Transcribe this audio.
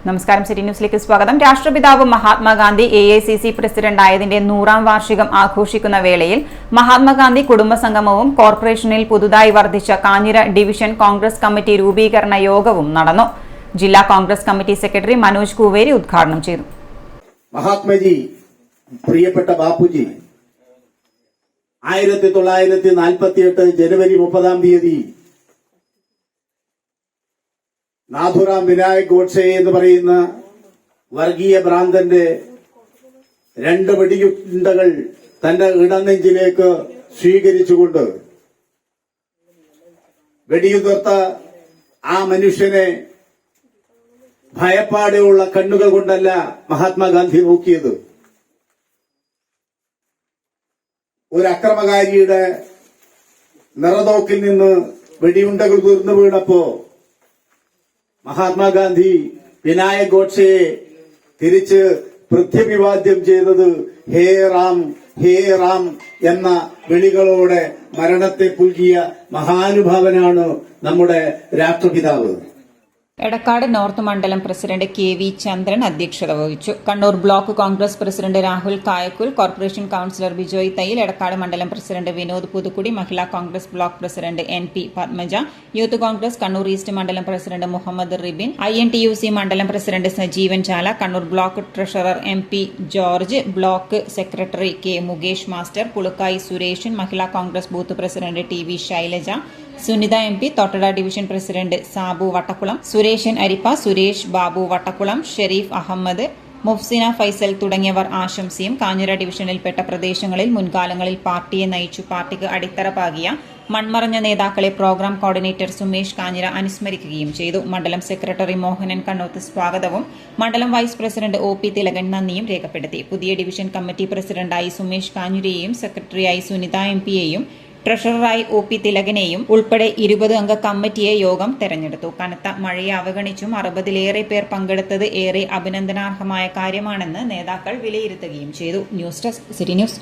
നമസ്കാരം. സിറ്റി ന്യൂസിലേക്ക് സ്വാഗതം. രാഷ്ട്രപിതാവ് മഹാത്മാഗാന്ധി AICC പ്രസിഡന്റായതിന്റെ 100ാം വാർഷികം ആഘോഷിക്കുന്ന വേളയിൽ മഹാത്മാഗാന്ധി കുടുംബസംഗമവും കോർപ്പറേഷനിൽ പുതുതായി വർദ്ധിച്ച കാഞ്ഞിര ഡിവിഷൻ കോൺഗ്രസ് കമ്മിറ്റി രൂപീകരണ യോഗവും നടന്നു. ജില്ലാ കോൺഗ്രസ് കമ്മിറ്റി സെക്രട്ടറി മനോജ് കൂവേരി ഉദ്ഘാടനം ചെയ്തു. മഹാത്മജി, പ്രിയപ്പെട്ട ബാപ്പുജി, 1948 ജനുവരി 30-ാം തീയതി നാഥുറാം വിനായക് ഗോഡ്സെ എന്ന് പറയുന്ന വർഗീയ ഭ്രാന്തന്റെ 2 വെടിയുണ്ടകൾ തന്റെ ഇടനെഞ്ചിലേക്ക് സ്വീകരിച്ചുകൊണ്ട് വെടിയുതിർത്ത ആ മനുഷ്യനെ ഭയപ്പാടെയുള്ള കണ്ണുകൾ കൊണ്ടല്ല മഹാത്മാഗാന്ധി നോക്കിയത്. ഒരു അക്രമകാരിയുടെ നിറനോക്കിൽ നിന്ന് വെടിയുണ്ടകൾ തീർന്നു വീണപ്പോ മഹാത്മാഗാന്ധി വിനായക് ഗോഡ്സെയെ തിരിച്ച് പൃഥ്വിവാദ്യം ചെയ്തത് ഹേ റാം ഹേ റാം എന്ന വിളികളോടെ മരണത്തെ പുൽകിയ മഹാനുഭാവനാണ് നമ്മുടെ രാഷ്ട്രപിതാവ്. എടക്കാട് നോർത്ത് മണ്ഡലം പ്രസിഡന്റ് KV ചന്ദ്രൻ അധ്യക്ഷത വഹിച്ചു. Kannur block Congress president Rahul Kayakkul, corporation councillor Bijoy Thayyil, Edakkad മണ്ഡലം president Vinod Puthukkudi, Mahila Congress block president NP Padmaja, youth Congress Kannur east മണ്ഡലം പ്രസിഡന്റ് മുഹമ്മദ് റിബിൻ, INTUC മണ്ഡലം president Sajeevan Chala, Kannur block treasurer MP George, block secretary K Mukesh master, Pulukkayi Sureshan, Mahila Congress booth president TV Shailaja, Sunitha MP, Thottada division president Sabu Vattakulam, Sureshan അരിപ്പ, സുരേഷ് ബാബു വട്ടക്കുളം, ഷെരീഫ് അഹമ്മദ്, മുഫ്സിന ഫൈസൽ തുടങ്ങിയവർ ആശംസയും കാഞ്ഞിര ഡിവിഷനിൽപ്പെട്ട പ്രദേശങ്ങളിൽ മുൻകാലങ്ങളിൽ പാർട്ടിയെ നയിച്ചു പാർട്ടിക്ക് അടിത്തറ പാകിയ മൺമറഞ്ഞ നേതാക്കളെ പ്രോഗ്രാം കോർഡിനേറ്റർ സുമേഷ് കാഞ്ഞിര അനുസ്മരിക്കുകയും ചെയ്തു. മണ്ഡലം സെക്രട്ടറി മോഹനൻ കണ്ണോത്ത് സ്വാഗതവും മണ്ഡലം വൈസ് പ്രസിഡന്റ് OP തിലകൻ നന്ദിയും രേഖപ്പെടുത്തി. പുതിയ ഡിവിഷൻ കമ്മിറ്റി പ്രസിഡന്റായി സുമേഷ് കാഞ്ഞിരയെയും സെക്രട്ടറിയായി സുനിത MPയെയും ട്രഷററായി OP തിലകനെയും ഉൾപ്പെടെ 20 അംഗ കമ്മിറ്റിയെ യോഗം തെരഞ്ഞെടുത്തു. കനത്ത മഴയെ അവഗണിച്ചും 60-ലേറെ പേർ പങ്കെടുത്തത് ഏറെ അഭിനന്ദനാർഹമായ കാര്യമാണെന്ന് നേതാക്കൾ വിലയിരുത്തുകയും ചെയ്തു. News desk, city news.